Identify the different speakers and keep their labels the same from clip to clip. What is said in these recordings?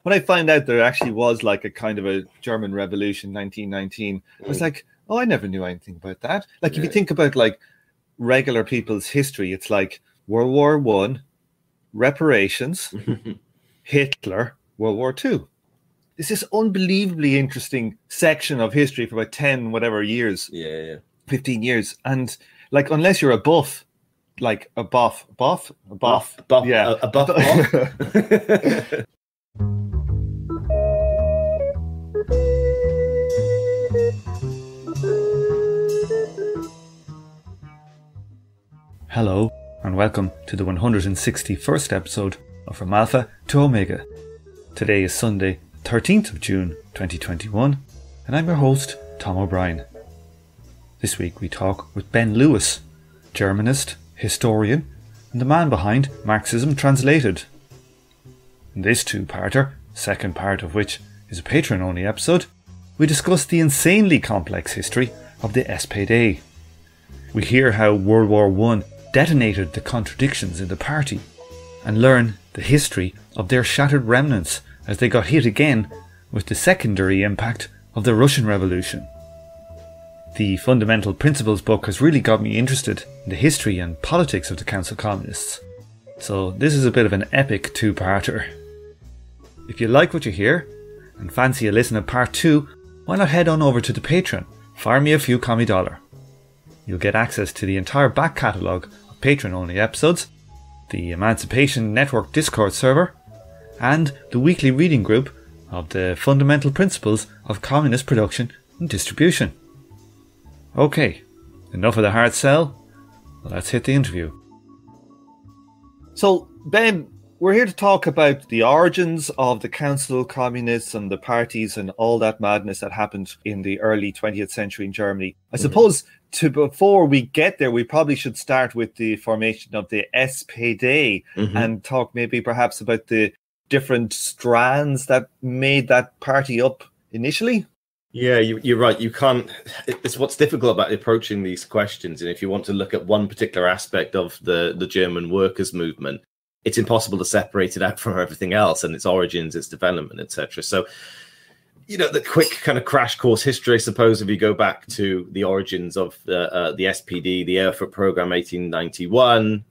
Speaker 1: when I found out there actually was like a kind of a German Revolution, 1919, I was like, oh, I never knew anything about that. Like, if you think about like regular people's history, it's like World War One, reparations, Hitler, World War Two. It's this unbelievably interesting section of history for about 10 whatever years. 15 years. And like, unless you're a buff, like a buff. Yeah.
Speaker 2: A buff.
Speaker 1: Hello, and welcome to the 161st episode of From Alpha to Omega. Today is Sunday, 13th of June 2021, and I'm your host, Tom O'Brien. This week we talk with Ben Lewis, Germanist, historian, and the man behind Marxism Translated. In this two-parter, second part of which is a Patreon-only episode, we discuss the insanely complex history of the SPD. We hear how World War I detonated the contradictions in the party, and learn the history of their shattered remnants as they got hit again with the secondary impact of the Russian Revolution. The Fundamental Principles book has really got me interested in the history and politics of the Council Communists, so this is a bit of an epic two-parter. If you like what you hear, and fancy a listen to part 2, why not head on over to the Patreon, fire me a few commie dollar. You'll get access to the entire back catalogue of Patreon-only episodes, the Emancipation Network Discord server, and the weekly reading group of the Fundamental Principles of Communist Production and Distribution. Okay, enough of the hard sell. Let's hit the interview. So, Ben, we're here to talk about the origins of the Council Communists and the parties and all that madness that happened in the early 20th century in Germany. I suppose before we get there, we probably should start with the formation of the SPD and talk maybe perhaps about the different strands that made that party up initially.
Speaker 2: Yeah, you're right. You can't. It's what's difficult about approaching these questions. And if you want to look at one particular aspect of the German workers' movement, it's impossible to separate it out from everything else and its origins, its development, etc. So, the quick kind of crash course history, I suppose, if you go back to the origins of the SPD, the Erfurt Program, 1891,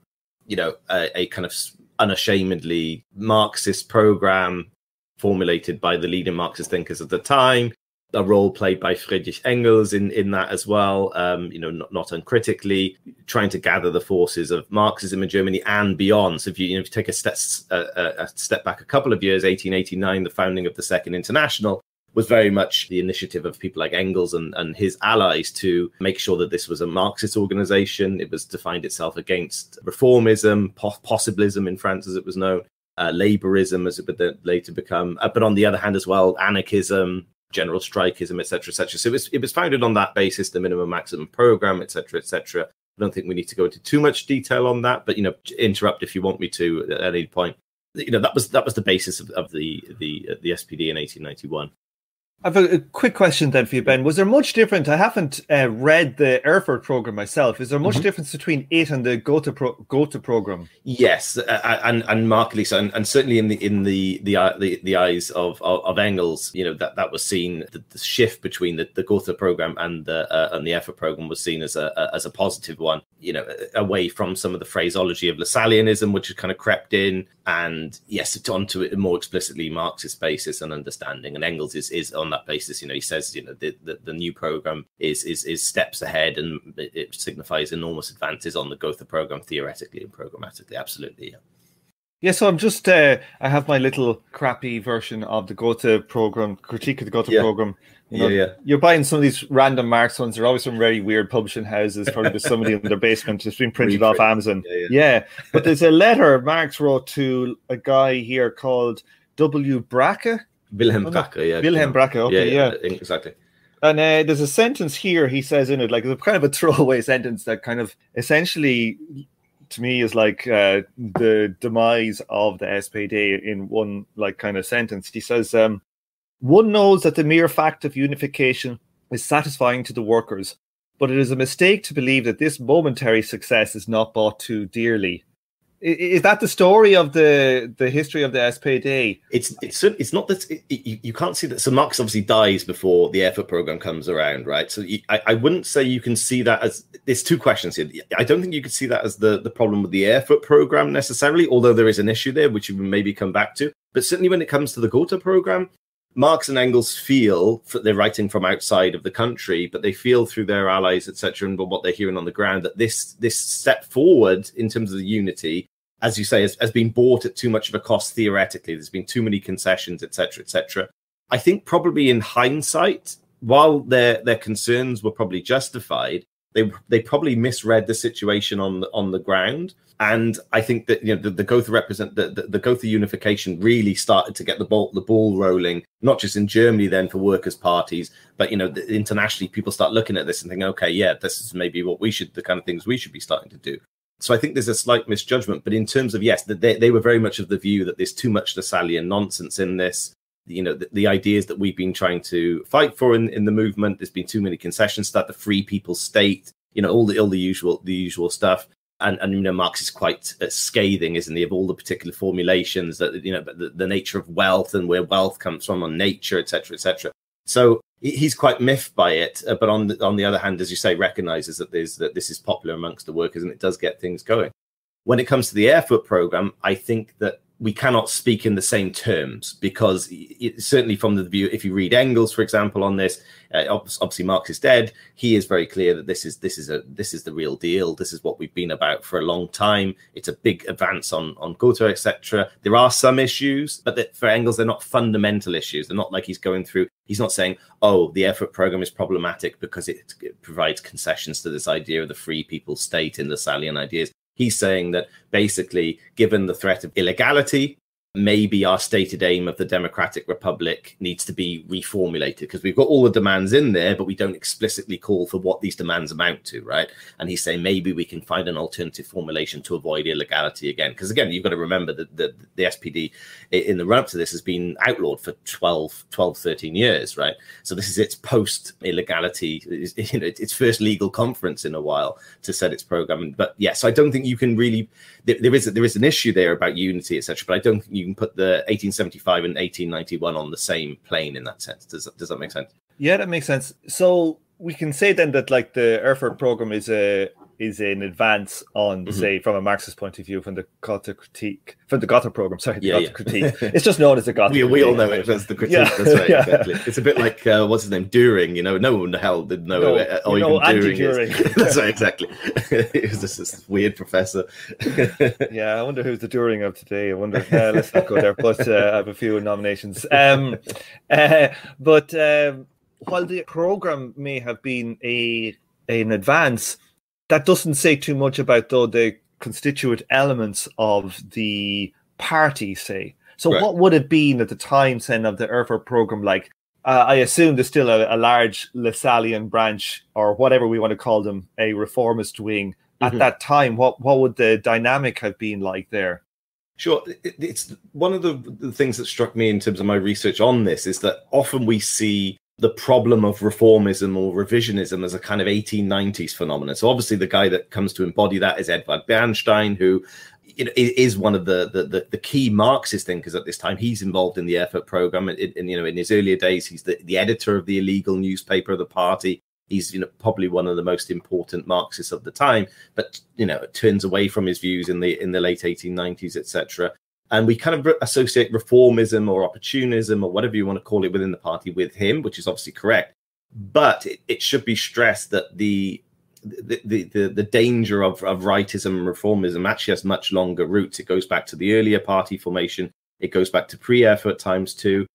Speaker 2: a kind of unashamedly Marxist program formulated by the leading Marxist thinkers at the time. A role played by Friedrich Engels in that as well, not uncritically, trying to gather the forces of Marxism in Germany and beyond. So if you take a step back a couple of years, 1889, the founding of the Second International was very much the initiative of people like Engels and his allies to make sure that this was a Marxist organization. It was defined itself against reformism, possibilism in France as it was known, laborism as it would later become, but on the other hand as well, anarchism, general strikeism, etc., etc. So it was founded on that basis, the minimum maximum program, etc., etc. I don't think we need to go into too much detail on that, but interrupt if you want me to at any point. That was the basis of the SPD in 1891.
Speaker 1: I have a quick question then for you, Ben. Was there much difference? I haven't read the Erfurt program myself. Is there much difference between it and the Gotha program?
Speaker 2: Yes, and markedly so, and certainly in the eyes of Engels, that was seen. The shift between the Gotha program and the Erfurt program was seen as a positive one. Away from some of the phraseology of Lassalleanism, which had kind of crept in, and yes, onto a more explicitly Marxist basis and understanding. And Engels is on that basis. He says the new program is steps ahead, and it signifies enormous advances on the Gotha program theoretically and programmatically. Absolutely, yeah.
Speaker 1: Yeah, so I'm just I have my little crappy version of the Gotha program, critique of the Gotha program. You're buying some of these random Marx ones. They're always from very weird publishing houses. Probably there's somebody in their basement just been printed off Amazon. Yeah, but there's a letter Marx wrote to a guy here called W. Braque.
Speaker 2: Wilhelm Braque, yeah.
Speaker 1: Wilhelm Braque, okay, yeah.
Speaker 2: Exactly.
Speaker 1: And there's a sentence here he says in it, like it's kind of a throwaway sentence that kind of essentially, to me, is like the demise of the SPD in one like kind of sentence. He says, one knows that the mere fact of unification is satisfying to the workers, but it is a mistake to believe that this momentary success is not bought too dearly. Is that the story of the history of the SPD?
Speaker 2: It's not that you can't see that. So Marx obviously dies before the effort program comes around, right? So I wouldn't say you can see that as. There's two questions here. I don't think you could see that as the problem with the effort program necessarily, although there is an issue there which you can maybe come back to. But certainly when it comes to the Gotha program, Marx and Engels feel they're writing from outside of the country, but they feel through their allies, etc., and what they're hearing on the ground that this step forward in terms of the unity, as you say, has been bought at too much of a cost theoretically. There's been too many concessions, etc., etc. I think probably in hindsight, while their concerns were probably justified, they probably misread the situation on the ground. And I think that the Gotha the Gotha unification really started to get the ball rolling, not just in Germany then for workers' parties, but internationally people start looking at this and thinking, okay, yeah, this is maybe the kind of things we should be starting to do. So I think there's a slight misjudgment, but in terms of, yes, they were very much of the view that there's too much Lassallean nonsense in this. The ideas that we've been trying to fight for in the movement, there's been too many concessions, start the free people's state, all the usual stuff. And Marx is quite scathing, isn't he, of all the particular formulations that the nature of wealth and where wealth comes from on nature, etc., etc. So he's quite miffed by it, but on the other hand, as you say, recognizes that this is popular amongst the workers and it does get things going. When it comes to the Erfurt program, I think that we cannot speak in the same terms, because certainly from the view, if you read Engels, for example, on this, obviously Marx is dead. He is very clear that this is the real deal. This is what we've been about for a long time. It's a big advance on Gotha, etc. There are some issues, but for Engels, they're not fundamental issues. They're not like he's going through. He's not saying, oh, the effort program is problematic because it provides concessions to this idea of the free people's state in the Lassallean ideas. He's saying that basically, given the threat of illegality, maybe our stated aim of the democratic republic needs to be reformulated, because we've got all the demands in there, but we don't explicitly call for what these demands amount to, right? And he's saying maybe we can find an alternative formulation to avoid illegality again. Because again, you've got to remember that the SPD in the run-up to this has been outlawed for 12, 13 years, right? So this is its post-illegality, its first legal conference in a while to set its program. But yes, so I don't think you can really, there is an issue there about unity, etc., but I don't think you can put the 1875 and 1891 on the same plane in that sense. Does that make sense?
Speaker 1: Yeah, that makes sense. So we can say then that like the Erfurt program is an advance on, say, from a Marxist point of view, from the Gotha critique, from the Gotha program. Sorry, the Gotha critique. It's just known as the Gotha.
Speaker 2: We all know it as the critique. Yeah. That's right. Yeah. Exactly. It's a bit like what's his name, Düring. No one in the hell did know it. Or even Düring. That's right. Exactly. It was just this weird professor.
Speaker 1: Yeah, I wonder who's the Düring of today. I wonder. Let's not go there. But I have a few nominations. But while the program may have been an advance, that doesn't say too much about, though, the constituent elements of the party, say. So right. What would it been at the time, then, of the Erfurt program like? I assume there's still a large Lassallean branch, or whatever we want to call them, a reformist wing. At that time, what would the dynamic have been like there?
Speaker 2: Sure. It's one of the things that struck me in terms of my research on this is that often we see the problem of reformism or revisionism as a kind of 1890s phenomenon. So obviously the guy that comes to embody that is Edward Bernstein, who is one of the key Marxist thinkers at this time. He's involved in the Erfurt program. In his earlier days, he's the editor of the illegal newspaper of the party. He's probably one of the most important Marxists of the time, but turns away from his views in the late 1890s, etc. And we kind of associate reformism or opportunism or whatever you want to call it within the party with him, which is obviously correct. But it should be stressed that the danger of rightism and reformism actually has much longer roots. It goes back to the earlier party formation. It goes back to pre-Erfurt times too.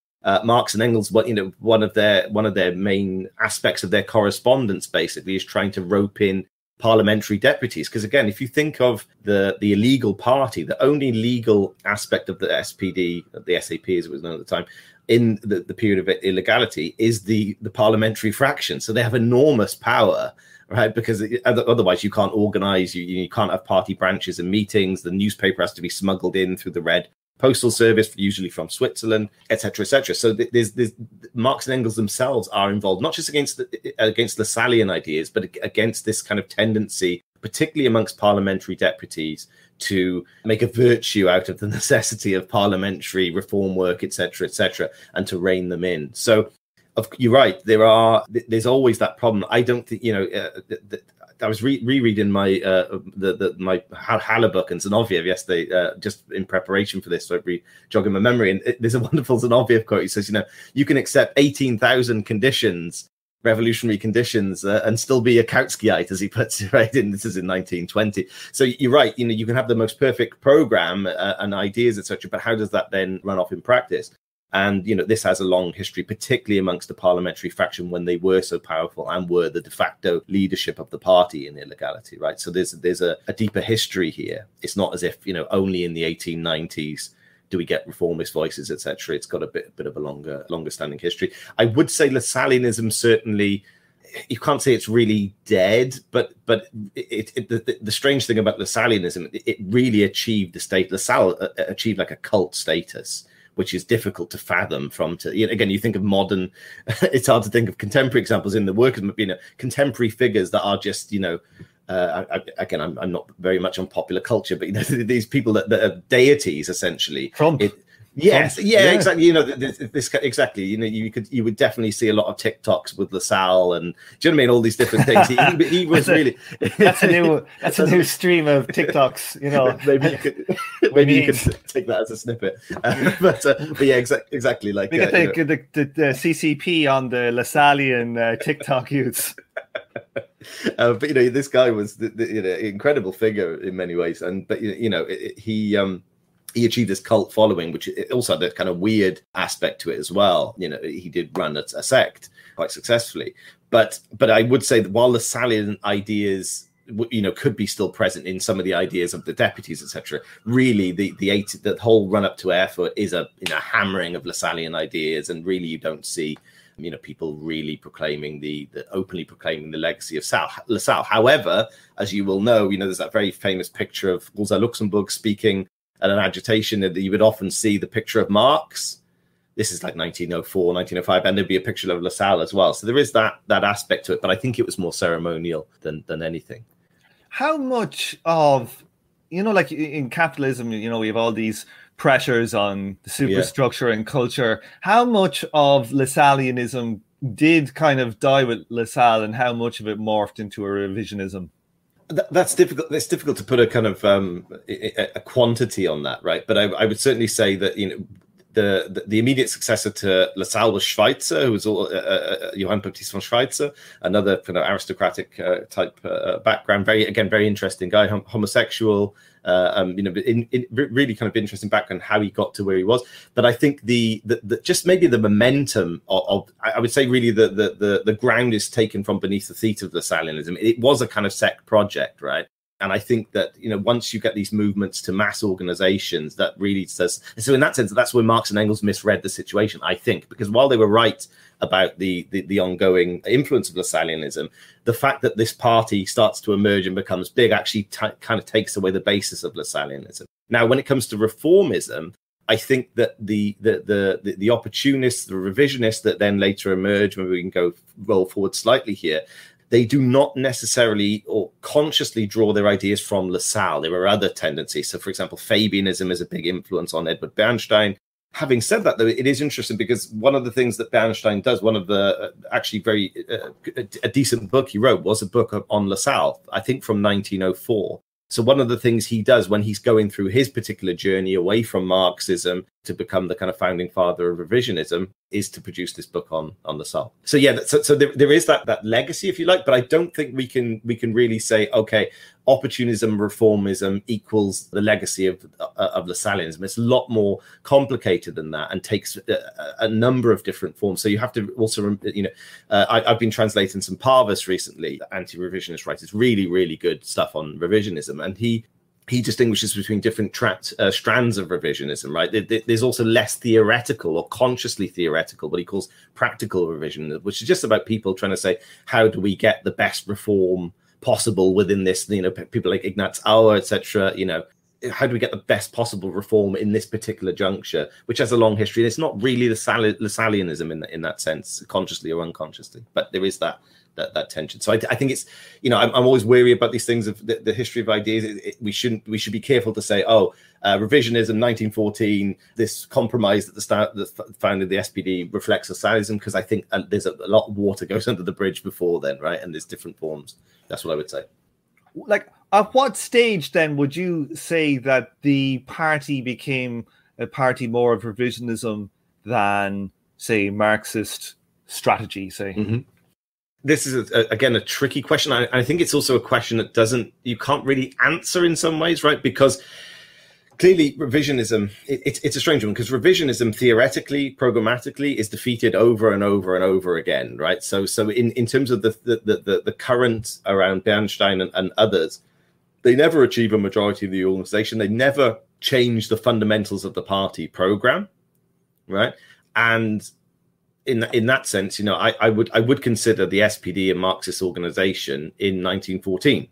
Speaker 2: Marx and Engels, one of their main aspects of their correspondence basically is trying to rope in parliamentary deputies, because again, if you think of the illegal party, the only legal aspect of the SPD, the SAP as it was known at the time, in the period of illegality, is the parliamentary fraction. So they have enormous power, right? Because otherwise you can't organize, you can't have party branches and meetings. The newspaper has to be smuggled in through the red postal service, usually from Switzerland, etc., etc. So there's Marx and Engels themselves are involved, not just against Lassallean ideas, but against this kind of tendency, particularly amongst parliamentary deputies, to make a virtue out of the necessity of parliamentary reform work, etc., and to rein them in. So you're right. There's always that problem. I don't think, I was rereading my my Haller and Zinoviev yesterday, just in preparation for this, so jogging my memory. And there's a wonderful Zinoviev quote. He says, you can accept 18,000 conditions, revolutionary conditions, and still be a Kautskyite, as he puts it, right? And this is in 1920. So you're right. You can have the most perfect program and ideas, etc., but how does that then run off in practice? And, this has a long history, particularly amongst the parliamentary faction when they were so powerful and were the de facto leadership of the party in illegality, right? So there's a deeper history here. It's not as if, only in the 1890s do we get reformist voices, etc. It's got a bit of a longer standing history. I would say Lassalleanism certainly, you can't say it's really dead, but the strange thing about Lassalleanism, it really achieved the state. Lassalle achieved like a cult status, which is difficult to fathom again, you think of modern, it's hard to think of contemporary examples in the workers, contemporary figures that are just, I'm not very much on popular culture, but these people that are deities, essentially.
Speaker 1: Trump.
Speaker 2: Yes, yeah, exactly. This exactly. You would definitely see a lot of TikToks with Lassalle, and do you know what I mean? All these different things. He was really.
Speaker 1: That's a new stream of TikToks.
Speaker 2: Maybe you could take that as a snippet. But yeah, exactly. Like
Speaker 1: we get the CCP on the Lassallean TikTok youths.
Speaker 2: But this guy was the incredible figure in many ways, but he achieved this cult following, which also had a kind of weird aspect to it as well. He did run a sect quite successfully, but I would say that while the Lassallean ideas, could be still present in some of the ideas of the deputies, etc., really the whole run up to Erfurt is a hammering of Lassallean ideas, and really you don't see people really proclaiming openly proclaiming the legacy of Lassalle. However, as you will know, there's that very famous picture of Rosa Luxemburg speaking at an agitation, that you would often see the picture of Marx. This is like 1904, 1905, and there'd be a picture of Lassalle as well. So there is that aspect to it, but I think it was more ceremonial than anything.
Speaker 1: How much of, like in capitalism, we have all these pressures on the superstructure and culture. How much of Lassalleanism did kind of die with Lassalle, and how much of it morphed into a revisionism?
Speaker 2: That's difficult. It's difficult to put a kind of a quantity on that, right? But I would certainly say that the immediate successor to Lassalle was Schweitzer, who was Johann Baptist von Schweitzer, another kind of aristocratic type background. Very interesting guy, homosexual. Really kind of interesting background, how he got to where he was. But I think the just maybe the momentum of I would say really the ground is taken from beneath the feet of Lassalleanism. It was a kind of sect project, right? And I think that, once you get these movements to mass organizations, that really says, so in that sense, that's where Marx and Engels misread the situation, I think, because while they were right about the ongoing influence of Lassalleanism, the fact that this party starts to emerge and becomes big actually kind of takes away the basis of Lassalleanism. Now, when it comes to reformism, I think that the opportunists, the revisionists that then later emerge, maybe we can roll forward slightly here, they do not necessarily or consciously draw their ideas from Lassalle. There are other tendencies. So, for example, Fabianism is a big influence on Edward Bernstein. Having said that, though, it is interesting because one of the things that Bernstein does, one of the actually very a decent book he wrote was a book on Lassalle, I think from 1904. So one of the things he does when he's going through his particular journey away from Marxism to become the kind of founding father of revisionism is to produce this book on Lassalle. So yeah, so there is that legacy, if you like, but I don't think we can really say, okay, opportunism, reformism equals the legacy of Lassalleanism. It's a lot more complicated than that and takes a number of different forms. So you have to also, I've been translating some Parvus recently, anti-revisionist writers, really, really good stuff on revisionism. And he distinguishes between different strands of revisionism, right? There's also less theoretical or consciously theoretical, what he calls practical revisionism, which is just about people trying to say, how do we get the best reform possible within this, people like Ignaz Auer, etc., how do we get the best possible reform in this particular juncture, which has a long history. And it's not really Lassalleanism in that sense, consciously or unconsciously, but there is that tension. So I think it's, I'm always wary about these things of the history of ideas. We should be careful to say, revisionism, 1914, this compromise at the start, the founding of the SPD reflects Lassalleanism, because I think there's a lot of water goes under the bridge before then, right? And there's different forms. That's what I would say.
Speaker 1: Like, at what stage then would you say that the party became a party more of revisionism than, say, Marxist strategy, say?
Speaker 2: Mm-hmm. This is, again, a tricky question. I think it's also a question that you can't really answer in some ways, right? Because clearly revisionism, it's a strange one, because revisionism theoretically, programmatically, is defeated over and over and over again, right? So in terms of the current around Bernstein and others, they never achieve a majority of the organization. They never change the fundamentals of the party program, right? And in that sense, I would consider the SPD a Marxist organization in 1914.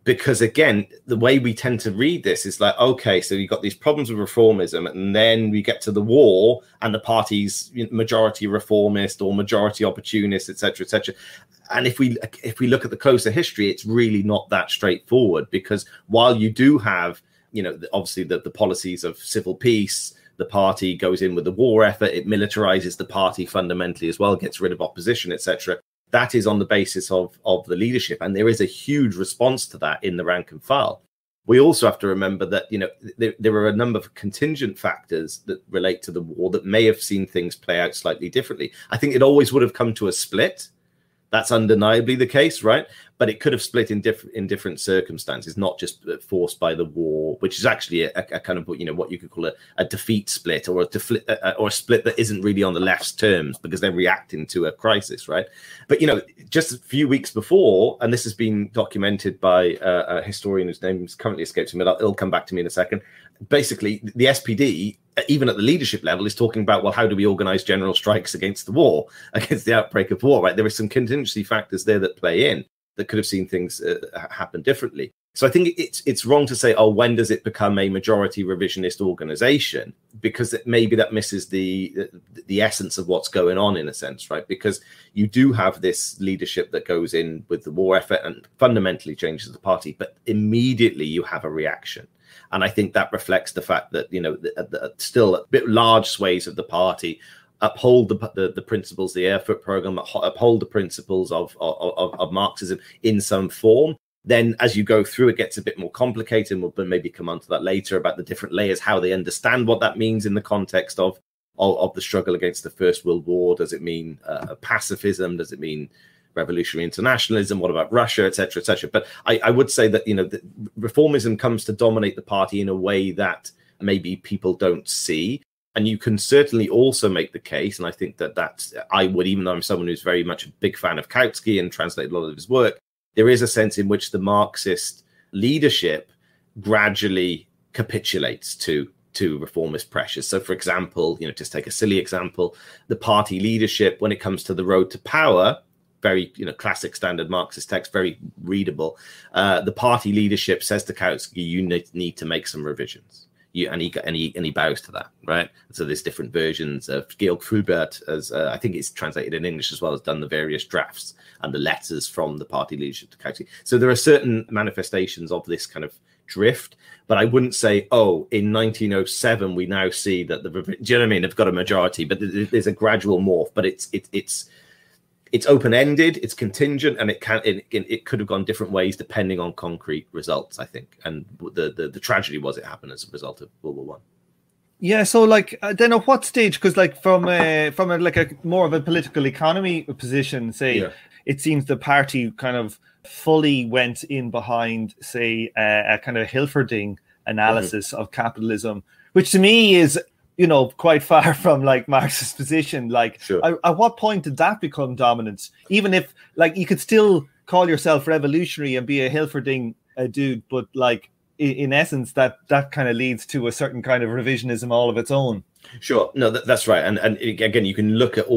Speaker 2: Because again, the way we tend to read this is like, okay, so you've got these problems with reformism, and then we get to the war, and the party's majority reformist or majority opportunist, etc., etc. And if we look at the closer history, it's really not that straightforward. Because while you do have, obviously the policies of civil peace, the party goes in with the war effort, it militarizes the party fundamentally as well, gets rid of opposition, etc. That is on the basis of the leadership. And there is a huge response to that in the rank and file. We also have to remember that, there are a number of contingent factors that relate to the war that may have seen things play out slightly differently. I think it always would have come to a split. That's undeniably the case, right? But it could have split in different circumstances, not just forced by the war, which is actually a kind of, what you could call a defeat split, or a split that isn't really on the left's terms because they're reacting to a crisis, right? But just a few weeks before, and this has been documented by a historian whose name currently escapes me, it'll come back to me in a second. Basically, the SPD, even at the leadership level, is talking about, well, how do we organize general strikes against the war, against the outbreak of war, right? There are some contingency factors there that play in that could have seen things happen differently. So I think it's wrong to say, when does it become a majority revisionist organization? Because maybe that misses the essence of what's going on, in a sense, right? Because you do have this leadership that goes in with the war effort and fundamentally changes the party, but immediately you have a reaction. And I think that reflects the fact that, still a bit large swathes of the party uphold the principles, the Erfurt program, uphold the principles of Marxism in some form. Then as you go through, it gets a bit more complicated, and we'll maybe come on to that later about the different layers, how they understand what that means in the context of the struggle against the First World War. Does it mean pacifism? Does it mean revolutionary internationalism? What about Russia, etc., etc.? But I would say that, that reformism comes to dominate the party in a way that maybe people don't see. And you can certainly also make the case, and I think that I would, even though I'm someone who's very much a big fan of Kautsky and translated a lot of his work, there is a sense in which the Marxist leadership gradually capitulates to reformist pressures. So, for example, just take a silly example, the party leadership, when it comes to the road to power, very classic standard Marxist text, very readable. The party leadership says to Kautsky, you need to make some revisions. And he bows to that, right? So there's different versions of Georg Fulbert, as I think it's translated in English as well, has done the various drafts and the letters from the party leadership to Kautsky. So there are certain manifestations of this kind of drift, but I wouldn't say, in 1907 we now see that do you know what I mean? They've got a majority, but there's a gradual morph. But it's open-ended, it's contingent, and it could have gone different ways depending on concrete results, I think. And the tragedy was it happened as a result of World War One.
Speaker 1: Yeah, so then at what stage? Because from a more of a political economy position, say, yeah, it seems the party kind of fully went in behind, say, a kind of Hilferding analysis of capitalism, which to me is, quite far from Marx's position. Sure. At what point did that become dominant? Even if you could still call yourself revolutionary and be a Hilferding dude, but in essence, that kind of leads to a certain kind of revisionism all of its own.
Speaker 2: Sure. No, that's right. And again, you can look at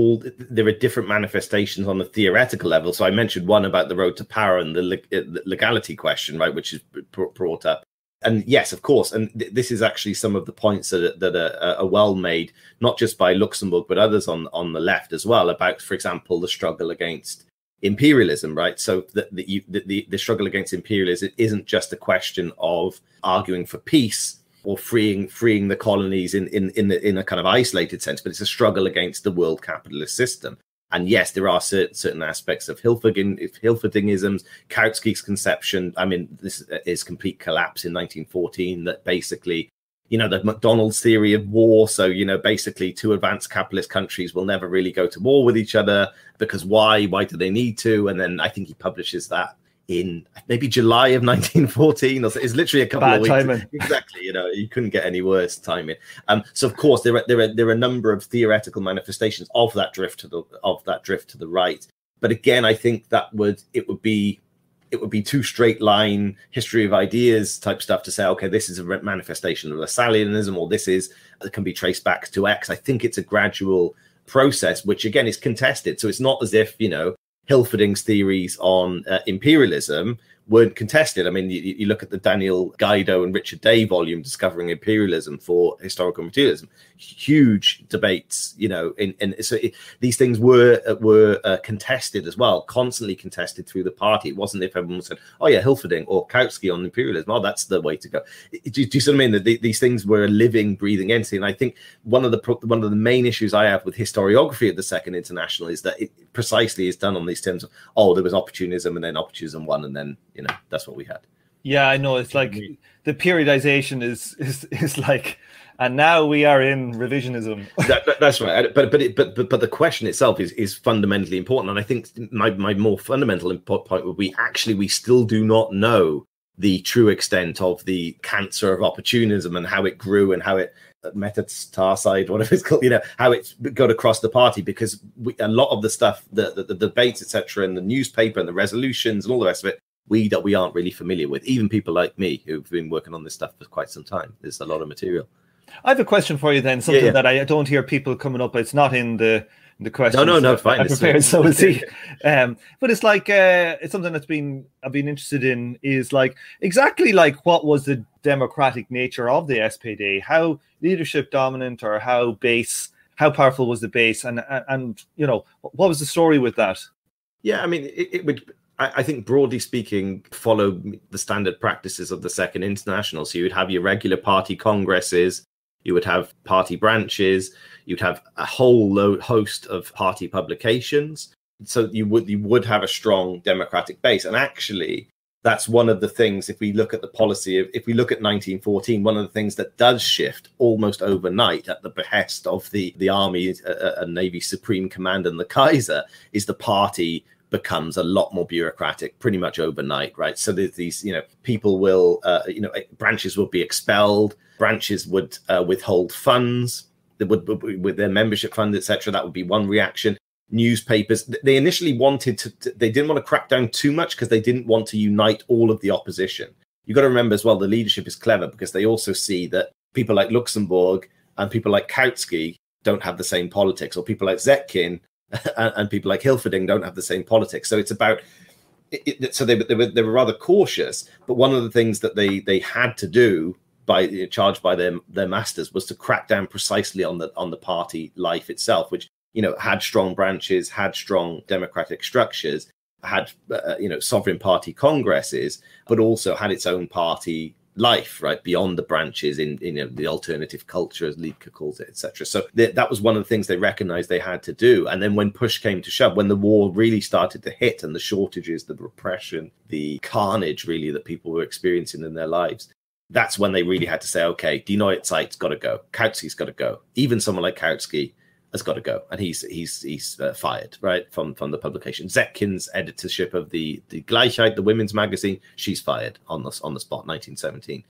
Speaker 2: there are different manifestations on the theoretical level. So I mentioned one about the road to power and the legality question, right, which is brought up. And yes, of course, and this is actually some of the points that are well made, not just by Luxemburg, but others on the left as well, about, for example, the struggle against imperialism, right? So the struggle against imperialism isn't just a question of arguing for peace or freeing the colonies in a kind of isolated sense, but it's a struggle against the world capitalist system. And yes, there are certain aspects of Hilferdingism, Kautsky's conception. I mean, this is complete collapse in 1914, that basically, the McDonald's theory of war. So, basically two advanced capitalist countries will never really go to war with each other, because why? Why do they need to? And then I think he publishes that in maybe July of 1914. It's literally a couple of weeks. Timing. Exactly. You couldn't get any worse timing. So of course there are a number of theoretical manifestations of that drift to the right. But again, I think it would be too straight line history of ideas type stuff to say, okay, this is a manifestation of Lassalleanism, or it can be traced back to X. I think it's a gradual process, which again is contested. So it's not as if, Hilferding's theories on imperialism weren't contested. I mean, you look at the Daniel Guido and Richard Day volume, Discovering Imperialism for Historical Materialism, huge debates, these things were contested as well, constantly contested through the party. It wasn't if everyone said, oh yeah, Hilferding or Kautsky on imperialism, oh, that's the way to go. Do you see what I mean? That these things were a living, breathing entity. And I think one of the main issues I have with historiography at the Second International is that it precisely is done on these terms of, oh, there was opportunism, and then opportunism won, and then that's what we had.
Speaker 1: Yeah, I know. It's like the periodization is like, and now we are in revisionism.
Speaker 2: That's right. But the question itself is fundamentally important. And I think my more fundamental point would be, actually, we still do not know the true extent of the cancer of opportunism and how it grew and how it metastarside, whatever it's called, how it's got across the party, because a lot of the stuff, the debates, etc., and the newspaper and the resolutions and all the rest of it, we aren't really familiar with. Even people like me who've been working on this stuff for quite some time. There's a lot of material.
Speaker 1: I have a question for you then, something that I don't hear people coming up. It's not in the question.
Speaker 2: No, fine.
Speaker 1: I prepared, so we'll see. But it's like it's something I've been interested in, is like exactly like what was the democratic nature of the SPD? How leadership dominant, or how powerful was the base, and what was the story with that?
Speaker 2: Yeah, I mean, it would, I think, broadly speaking, follow the standard practices of the Second International. So you would have your regular party congresses, you would have party branches, you'd have a whole host of party publications. So you would have a strong democratic base. And actually, that's one of the things, if we look at the policy if we look at 1914, one of the things that does shift almost overnight at the behest of the Army and Navy Supreme Command and the Kaiser, is the party becomes a lot more bureaucratic pretty much overnight, right? So there's these, people will, branches will be expelled, branches would withhold funds, they would, with their membership fund, etc. That would be one reaction. Newspapers, they initially they didn't want to crack down too much because they didn't want to unite all of the opposition. You've got to remember as well, the leadership is clever because they also see that people like Luxemburg and people like Kautsky don't have the same politics, or people like Zetkin and people like Hilferding don't have the same politics. So it's about so they were rather cautious. But one of the things that they had to do, charged by their masters, was to crack down precisely on the party life itself, which had strong branches, had strong democratic structures, had sovereign party congresses, but also had its own party life, right, beyond the branches in the alternative culture, as Liedtke calls it, etc. So that was one of the things they recognized they had to do. And then when push came to shove, when the war really started to hit, and the shortages, the repression, the carnage really that people were experiencing in their lives, that's when they really had to say, okay, Die Neue Zeit's got to go, Kautsky's got to go. Even someone like Kautsky has got to go, and he's fired, right, from the publication. Zetkin's editorship of the Gleichheit, the women's magazine, she's fired on the spot, 1917.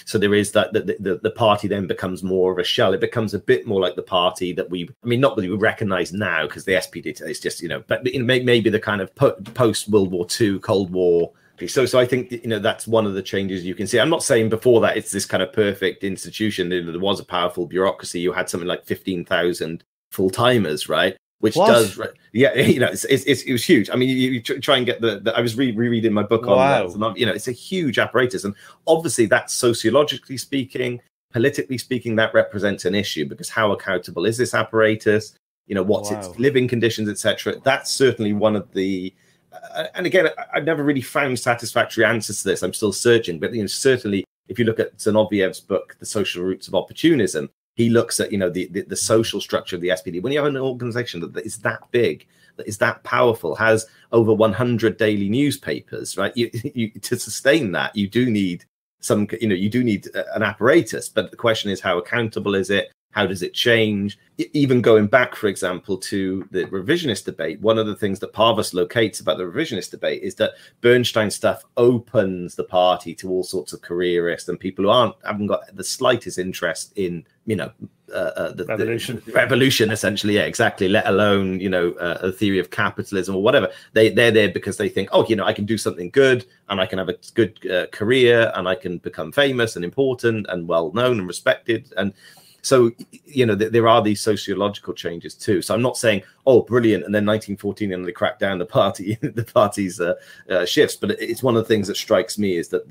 Speaker 2: So there is that the party then becomes more of a shell. It becomes a bit more like the party that not that we recognize now, because the SPD is just but maybe the kind of post World War II, Cold War. So I think that's one of the changes you can see. I'm not saying before that it's this kind of perfect institution. There was a powerful bureaucracy. You had something like 15,000 full-timers, right? which does, yeah, you know, it was huge. I mean, you try and get I was rereading my book on that, and, you know, it's a huge apparatus, and obviously that's sociologically speaking, politically speaking, that represents an issue, because how accountable is this apparatus? You know, what's its living conditions, etc. That's certainly one of the, and again, I've never really found satisfactory answers to this. I'm still searching, but you know, certainly if you look at Zinoviev's book, The Social Roots of Opportunism, he looks at, you know, the social structure of the SPD. When you have an organization that is that big, that is that powerful, has over 100 daily newspapers, right? You to sustain that, you do need some, you know, you do need an apparatus. But the question is, how accountable is it? How does it change? Even going back, for example, to the revisionist debate, one of the things that Parvus locates about the revisionist debate is that Bernstein stuff opens the party to all sorts of careerists and people who haven't got the slightest interest in, you know, the revolution, essentially. Yeah, exactly. Let alone, you know, a theory of capitalism or whatever. They're there because they think, oh, you know, I can do something good and I can have a good career and I can become famous and important and well known and respected. And so, you know, there are these sociological changes too. So I'm not saying, oh, brilliant, and then 1914 and they crack down the party's shifts. But it's one of the things that strikes me is that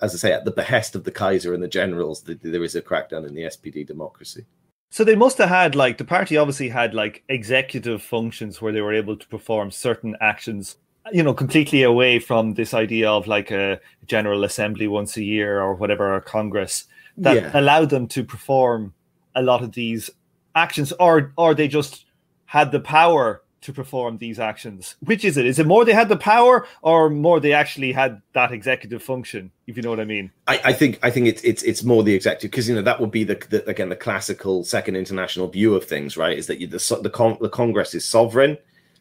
Speaker 2: as I say, at the behest of the Kaiser and the generals, there is a crackdown in the SPD democracy.
Speaker 1: So they must have had, like, the party obviously had like executive functions where they were able to perform certain actions, you know, completely away from this idea of like a general assembly once a year or whatever, or Congress, that allowed them to perform a lot of these actions, or they just had the power to perform these actions. Which is it? Is it more they had the power, or more they actually had that executive function? If you know what I mean.
Speaker 2: I think it's more the executive, because, you know, that would be the classical Second International view of things, right? Is that the Congress is sovereign,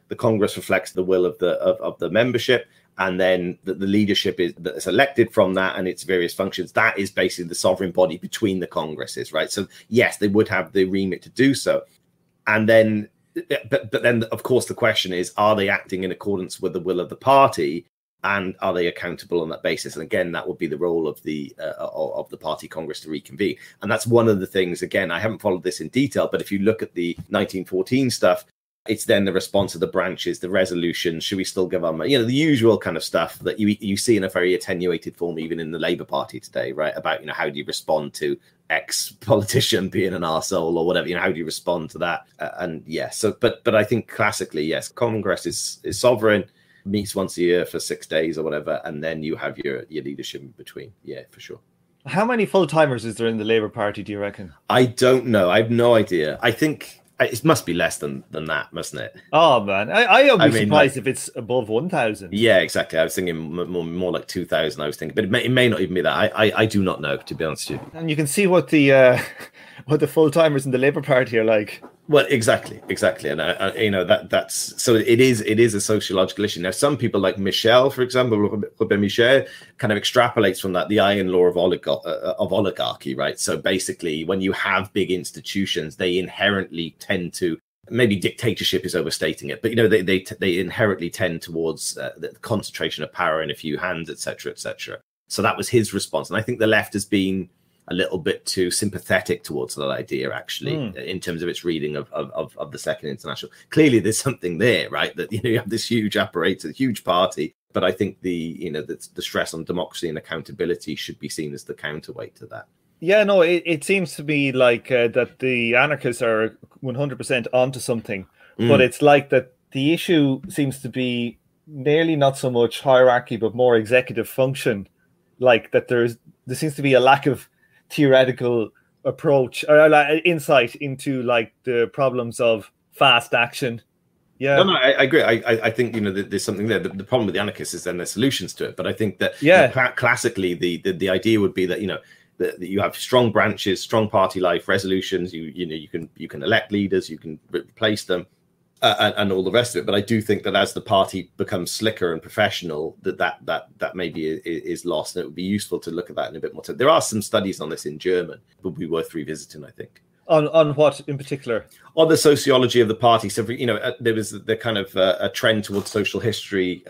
Speaker 2: the Congress reflects the will of the membership. And then the leadership that's elected from that and its various functions, that is basically the sovereign body between the Congresses, right? So yes, they would have the remit to do so. And then, but then, of course, the question is, are they acting in accordance with the will of the party, and are they accountable on that basis? And again, that would be the role of the party Congress to reconvene. And that's one of the things. Again, I haven't followed this in detail, but if you look at the 1914 stuff, it's then the response of the branches, the resolutions. Should we still give our, you know, the usual kind of stuff that you see in a very attenuated form, even in the Labour Party today, right? About, you know, how do you respond to X politician being an arsehole or whatever? You know, how do you respond to that? And yes, so but I think classically, yes, Congress is sovereign, meets once a year for 6 days or whatever, and then you have your leadership in between. Yeah, for sure.
Speaker 1: How many full-timers is there in the Labour Party, do you reckon?
Speaker 2: I don't know. I have no idea. I think it must be less than that, mustn't it?
Speaker 1: Oh, man. I would be surprised if it's above 1,000.
Speaker 2: Yeah, exactly. I was thinking more like 2,000, I was thinking. But it may not even be that. I do not know, to be honest with you.
Speaker 1: And you can see what the full-timers in the Labour Party are like.
Speaker 2: Well, exactly. And, you know, that's... So it is a sociological issue. Now, some people like Michel, for example, Robert Michel, kind of extrapolates from that the iron law of oligarchy, right? So basically, when you have big institutions, they inherently tend to... Maybe dictatorship is overstating it, but, you know, they inherently tend towards the concentration of power in a few hands, etc., etc. So that was his response. And I think the left has been a little bit too sympathetic towards that idea, actually, in terms of its reading of the Second International. Clearly, there's something there, right? That, you know, you have this huge apparatus, huge party, but I think the stress on democracy and accountability should be seen as the counterweight to that.
Speaker 1: Yeah, no, it seems to be like that the anarchists are 100% onto something, but it's like that the issue seems to be nearly not so much hierarchy, but more executive function. Like that there seems to be a lack of theoretical approach or insight into like the problems of fast action. Yeah,
Speaker 2: no, I agree. I think, you know, there's something there. The problem with the anarchists is then there's solutions to it. But I think that classically the idea would be that, you know, that you have strong branches, strong party life, resolutions. You can elect leaders, you can replace them, and all the rest of it. But I do think that as the party becomes slicker and professional, that maybe is lost. And it would be useful to look at that in a bit more time. There are some studies on this in German, would be worth revisiting, I think.
Speaker 1: On what in particular?
Speaker 2: On the sociology of the party. So, you know, there was the kind of a trend towards social history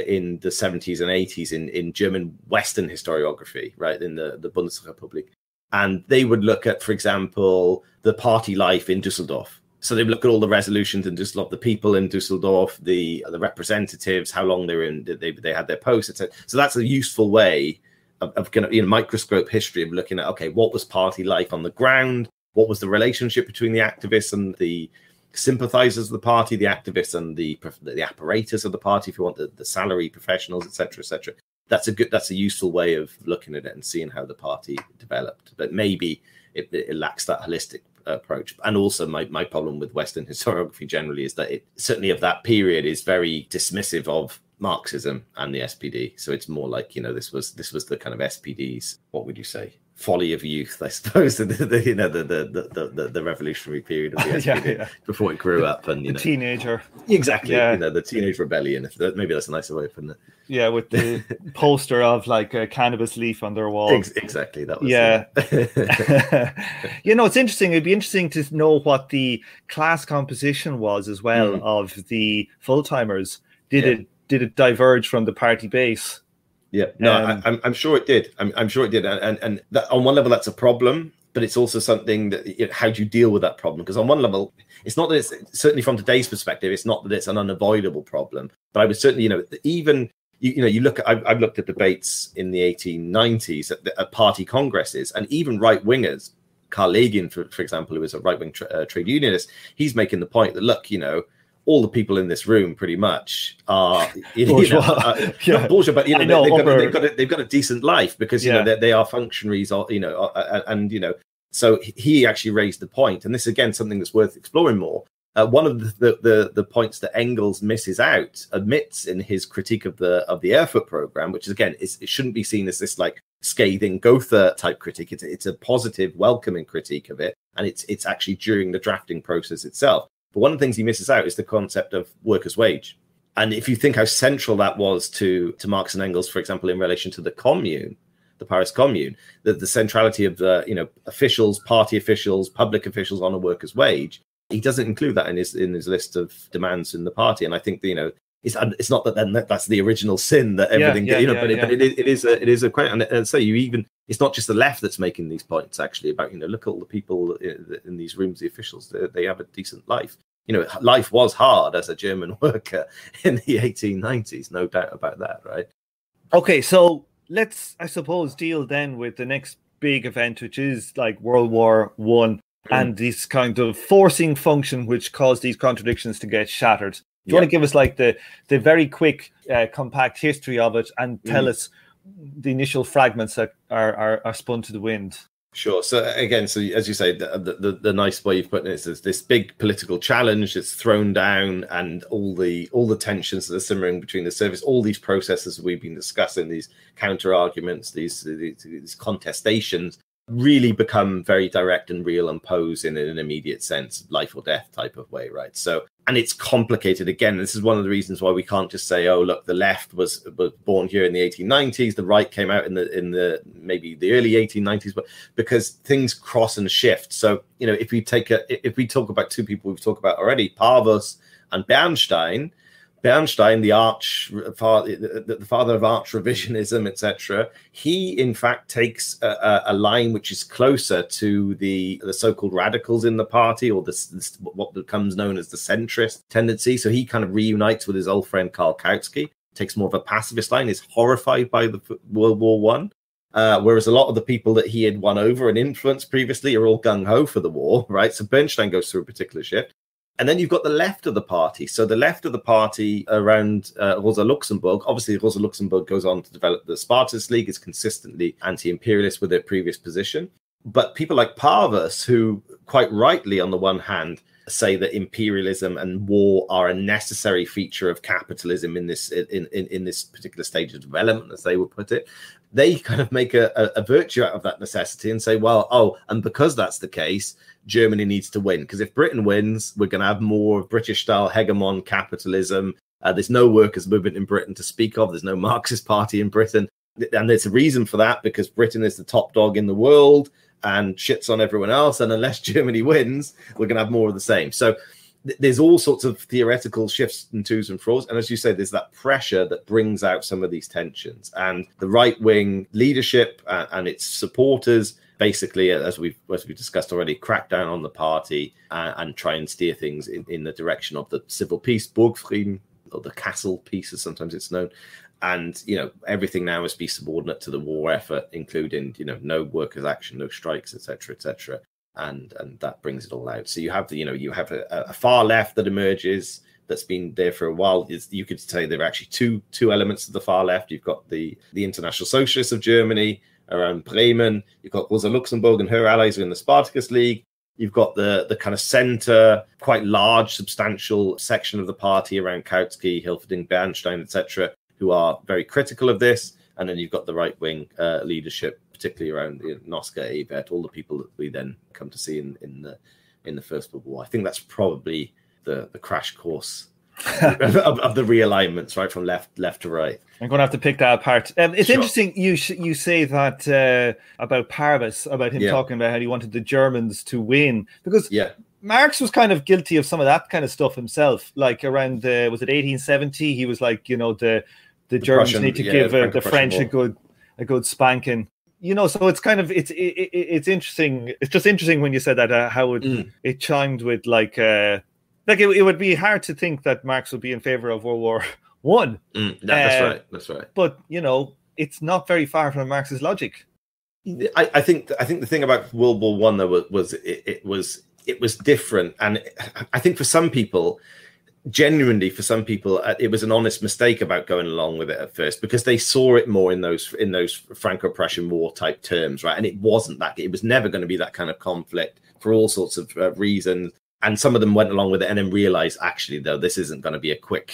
Speaker 2: in the 70s and 80s in German Western historiography, right, in the Bundesrepublik. And they would look at, for example, the party life in Düsseldorf. So they look at all the resolutions in Düsseldorf, the people in Düsseldorf, the representatives, how long they were in, they had their posts, etc. So that's a useful way of kind of, microscope history of looking at, okay, what was party life on the ground? What was the relationship between the activists and the sympathizers of the party, the activists and the apparatus of the party, if you want, the salary professionals, etc., etc. That's a useful way of looking at it and seeing how the party developed. But maybe it lacks that holistic approach. And also my problem with Western historiography generally is that it certainly of that period is very dismissive of Marxism and the SPD. So it's more like, this was the kind of SPD's, what would you say, folly of youth, I suppose, the revolutionary period of the SPD before it grew up, and the
Speaker 1: teenager,
Speaker 2: exactly, the teenage rebellion. Maybe that's a nicer way of putting it.
Speaker 1: Yeah, with the poster of like a cannabis leaf on their wall.
Speaker 2: Exactly, that was
Speaker 1: it's interesting. It'd be interesting to know what the class composition was as well of the full-timers. Did it diverge from the party base?
Speaker 2: Yeah, no, I'm sure it did. I'm sure it did, and that, on one level that's a problem, but it's also something that how do you deal with that problem? Because on one level, it's not that it's certainly from today's perspective, it's not that it's an unavoidable problem. But I would certainly, even you look at I've looked at debates in the 1890s at party congresses, and even right wingers, Carl Legien, for example, who was a right wing trade unionist, he's making the point that look, all the people in this room pretty much are bourgeois, not bourgeois, but they've got a decent life because they are functionaries, or so he actually raised the point, and this is again something that's worth exploring more. One of the points that Engels admits in his critique of the Erfurt program, which is again it shouldn't be seen as this like scathing Gotha type critique. It's a positive, welcoming critique of it, and it's actually during the drafting process itself. But one of the things he misses out is the concept of workers' wage. And if you think how central that was to Marx and Engels, for example, in relation to the Commune, the Paris Commune, the centrality of the officials, party officials, public officials on a workers' wage, he doesn't include that in his list of demands in the party. And I think it's not that that's the original sin that everything but it is a quite, and so it's not just the left that's making these points actually about look at all the people in these rooms, the officials, they have a decent life. Life was hard as a German worker in the 1890s, no doubt about that, right?
Speaker 1: Okay, so let's, I suppose, deal then with the next big event, which is like World War I and this kind of forcing function which caused these contradictions to get shattered. Do you want to give us like the very quick, compact history of it and tell us the initial fragments that are spun to the wind?
Speaker 2: Sure. So again, as you say, the nice way you've put it is this big political challenge that's thrown down, and all the tensions that are simmering between the service, all these processes we've been discussing, these counter arguments, these contestations, really become very direct and real and pose in an immediate sense, life or death type of way, right? So, and it's complicated. Again, this is one of the reasons why we can't just say, oh, look, the left was born here in the 1890s, the right came out in the maybe the early 1890s, but because things cross and shift. So, if we talk about two people we've talked about already, Parvus and Bernstein, the father of arch revisionism, etc., he in fact takes a line which is closer to the so-called radicals in the party, or what becomes known as the centrist tendency. So he kind of reunites with his old friend Karl Kautsky, takes more of a pacifist line, is horrified by the World War One. Whereas a lot of the people that he had won over and influenced previously are all gung-ho for the war, right? So Bernstein goes through a particular shift. And then you've got the left of the party. So the left of the party around Rosa Luxemburg, obviously Rosa Luxemburg goes on to develop the Spartacist League, is consistently anti-imperialist with their previous position. But people like Parvus, who quite rightly, on the one hand, say that imperialism and war are a necessary feature of capitalism in this particular stage of development, as they would put it, they kind of make a virtue out of that necessity and say, and because that's the case, Germany needs to win. Because if Britain wins, we're going to have more British-style hegemon capitalism. There's no workers' movement in Britain to speak of. There's no Marxist party in Britain. And there's a reason for that, because Britain is the top dog in the world and shits on everyone else. And unless Germany wins, we're going to have more of the same. So there's all sorts of theoretical shifts and twos and fro's. And as you say, there's that pressure that brings out some of these tensions. And the right-wing leadership and its supporters basically, as we've discussed already, crack down on the party and try and steer things in the direction of the civil peace, Burgfrieden, or the castle peace, as sometimes it's known. And, everything now must be subordinate to the war effort, including, no workers' action, no strikes, etc., etc. And that brings it all out. So you have you have a far left that emerges that's been there for a while. You could say there are actually two elements of the far left. You've got the International Socialists of Germany around Bremen. You've got Rosa Luxemburg and her allies are in the Spartacus League. You've got the kind of centre, quite large, substantial section of the party around Kautsky, Hilferding, Bernstein, etc., who are very critical of this. And then you've got the right-wing leadership, particularly around Noska, Ebert, all the people that we then come to see in the First World War. I think that's probably the crash course of the realignments, right, from left to right.
Speaker 1: I'm going to have to pick that apart. It's
Speaker 2: Sure.
Speaker 1: interesting you say that about Parvus, about him talking about how he wanted the Germans to win, because Marx was kind of guilty of some of that kind of stuff himself. Like around was it 1870? He was like, the Germans Prussian, need to give the French a good spanking. So it's kind of it's interesting. It's just interesting when you said that how it chimed with like it would be hard to think that Marx would be in favor of World War One.
Speaker 2: That's right.
Speaker 1: But it's not very far from Marx's logic.
Speaker 2: I think the thing about World War One though was it was different, and I think for some people, genuinely for some people, it was an honest mistake about going along with it at first, because they saw it more in those Franco-Prussian War type terms, right? And it wasn't that. It was never going to be that kind of conflict for all sorts of reasons. And some of them went along with it and then realized, actually, though, this isn't going to be a quick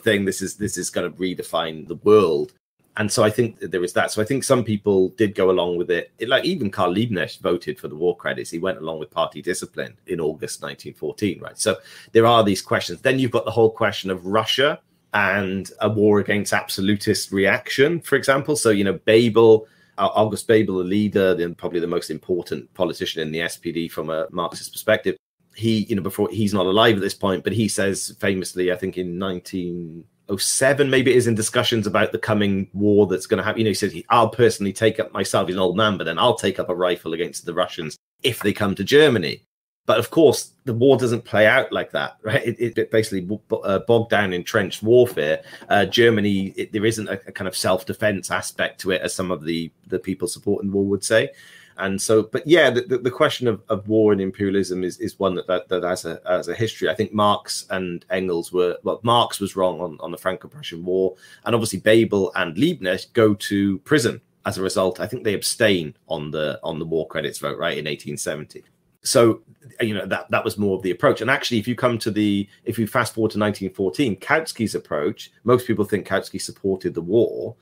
Speaker 2: thing. This is going to redefine the world. And so I think there was that. So I think some people did go along with it. Like even Karl Liebknecht voted for the war credits. He went along with party discipline in August 1914, right? So there are these questions. Then you've got the whole question of Russia and a war against absolutist reaction, for example. So, Bebel, August Bebel, the leader, then probably the most important politician in the SPD from a Marxist perspective. He, before, he's not alive at this point, but he says famously, I think in 1907, maybe it is, in discussions about the coming war that's going to happen. He says, I'll personally take up myself, he's an old man, but then I'll take up a rifle against the Russians if they come to Germany. But of course, the war doesn't play out like that, right? It basically bogged down in entrenched warfare. Germany, there isn't a kind of self-defense aspect to it, as some of the people supporting the war would say. And so, but yeah, the question of war and imperialism is one that has a history. I think Marx and Engels Marx was wrong on the Franco-Prussian War, and obviously Bebel and Liebknecht go to prison as a result. I think they abstain on the war credits vote, right, in 1870. So, that was more of the approach. And actually, if you fast forward to 1914, Kautsky's approach, most people think Kautsky supported the war.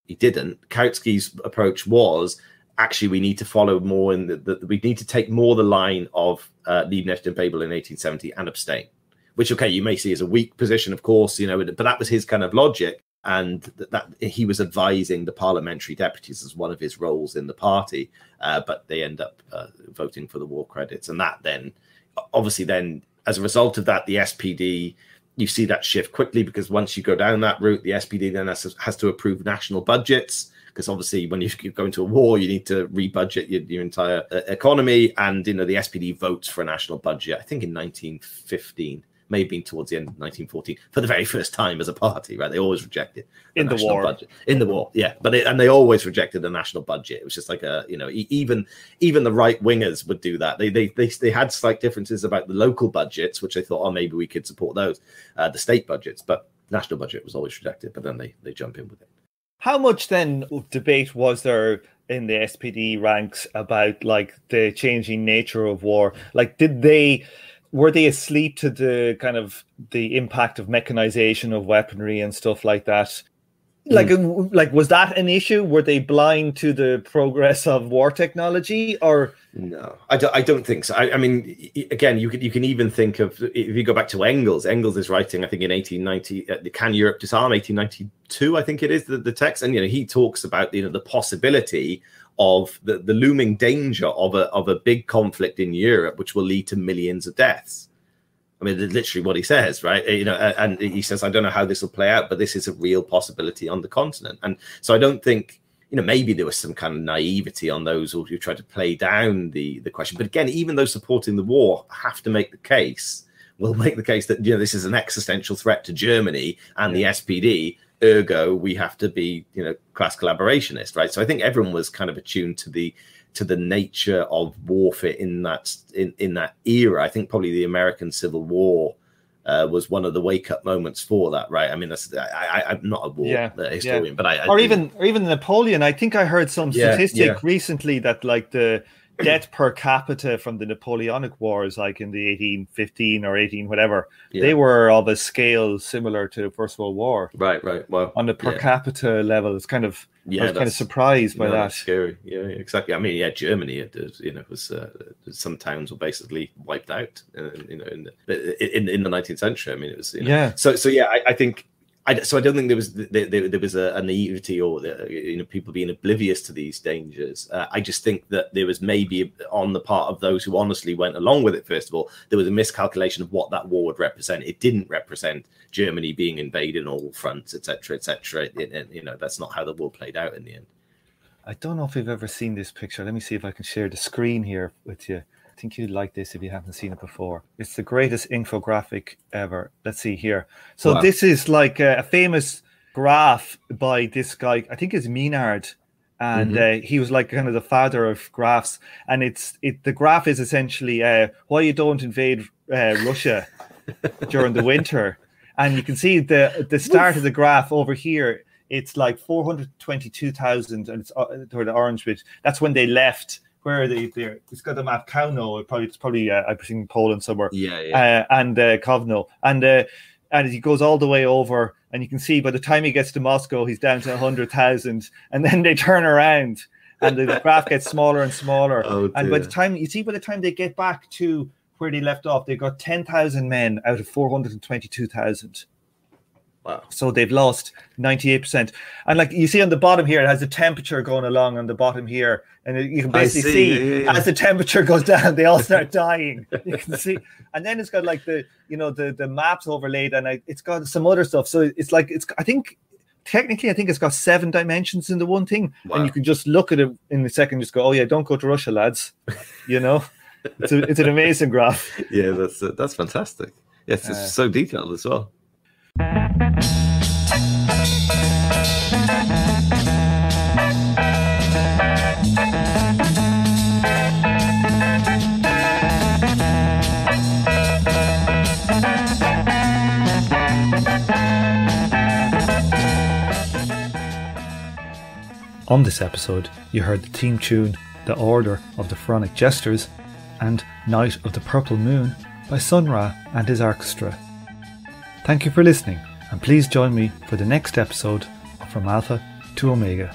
Speaker 2: He didn't. Kautsky's approach was, actually, we need to follow more we need to take more the line of Liebknecht and Bebel in 1870 and abstain, which, okay, you may see as a weak position, of course, but that was his kind of logic. And that he was advising the parliamentary deputies as one of his roles in the party, but they end up voting for the war credits. And that then, obviously then, as a result of that, the SPD, you see that shift quickly, because once you go down that route, the SPD then has to approve national budgets, because obviously when you go into a war, you need to rebudget your entire economy. And, the SPD votes for a national budget, I think in 1915. Maybe towards the end of 1914, for the very first time as a party, right? They always rejected the national budget in the war, yeah. But they always rejected the national budget. It was just like even the right wingers would do that. They had slight differences about the local budgets, which they thought, maybe we could support those, the state budgets, but national budget was always rejected. But then they jump in with it. How
Speaker 1: much then debate was there in the SPD ranks about like the changing nature of war? Like, were they asleep to the kind of the impact of mechanization of weaponry and stuff like that? Like, was that an issue? Were they blind to the progress of war technology, or
Speaker 2: no? I don't think so. I mean, again, you can even think of, if you go back to Engels. Engels is writing, I think, in 1890, Can Europe Disarm? 1892, I think it is the text, and he talks about the possibility of the looming danger of a big conflict in Europe, which will lead to millions of deaths. I mean, literally what he says, right? And he says, I don't know how this will play out, but this is a real possibility on the continent. And so I don't think, maybe there was some kind of naivety on those who tried to play down the question. But again, even those supporting the war have to make the case, that, this is an existential threat to Germany and the SPD, ergo we have to be, class collaborationist, right? So I think everyone was kind of attuned to the nature of warfare in that era. I think probably the American Civil War was one of the wake-up moments for that, right? I mean, I'm not a war historian, but
Speaker 1: even Napoleon. I think I heard some statistic recently that like the death per capita from the Napoleonic Wars, like in the 1815 or 18 whatever, they were of a scale similar to the First World War.
Speaker 2: Right. Well,
Speaker 1: on the per capita level, it's kind of I was kind of surprised by that.
Speaker 2: That's scary. Yeah, exactly. I mean, Germany, was some towns were basically wiped out. In the 19th century. I mean, it was. So I think. I don't think there was a naivety or people being oblivious to these dangers. I just think that there was maybe on the part of those who honestly went along with it. First of all, there was a miscalculation of what that war would represent. It didn't represent Germany being invaded on all fronts, etc., etc. That's not how the war played out in the end.
Speaker 1: I don't know if you've ever seen this picture. Let me see if I can share the screen here with you. I think you'd like this if you haven't seen it before. It's the greatest infographic ever. Let's see here. So This is like a famous graph by this guy. I think it's Minard. And he was like kind of the father of graphs. And the graph is essentially why you don't invade Russia during the winter. And you can see the start of the graph over here. It's like 422,000, and it's toward the orange bit. That's when they left. Where it's got the map Kauno, it's probably I presume Poland somewhere. And Kovno, and he goes all the way over, and you can see by the time he gets to Moscow, he's down to 100,000, and then they turn around, and the graph gets smaller and smaller. And by the time they get back to where they left off, they've got 10,000 men out of 422,000.
Speaker 2: Wow.
Speaker 1: So they've lost 98%. And like you see on the bottom here, it has the temperature going along on the bottom here. And you can basically see as the temperature goes down, they all start dying. You can see. And then it's got like the maps overlaid, and it's got some other stuff. So I think it's got 7 dimensions in the one thing. Wow. And you can just look at it in a second and just go, oh yeah, don't go to Russia, lads. It's an amazing graph.
Speaker 2: Yeah, that's fantastic. Yes, it's so detailed as well.
Speaker 1: On this episode, you heard the theme tune The Order of the Pharaonic Jesters and Night of the Purple Moon by Sun Ra and his orchestra. Thank you for listening, and please join me for the next episode of From Alpha to Omega.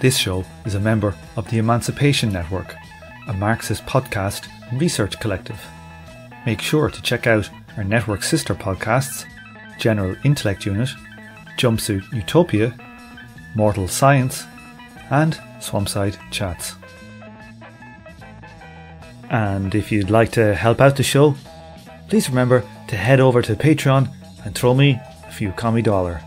Speaker 1: This show is a member of the Emancipation Network, a Marxist podcast and research collective. Make sure to check out our network sister podcasts, General Intellect Unit, Jumpsuit Utopia, Mortal Science, and Swampside Chats. And if you'd like to help out the show, please remember to head over to Patreon and throw me a few commie dollar.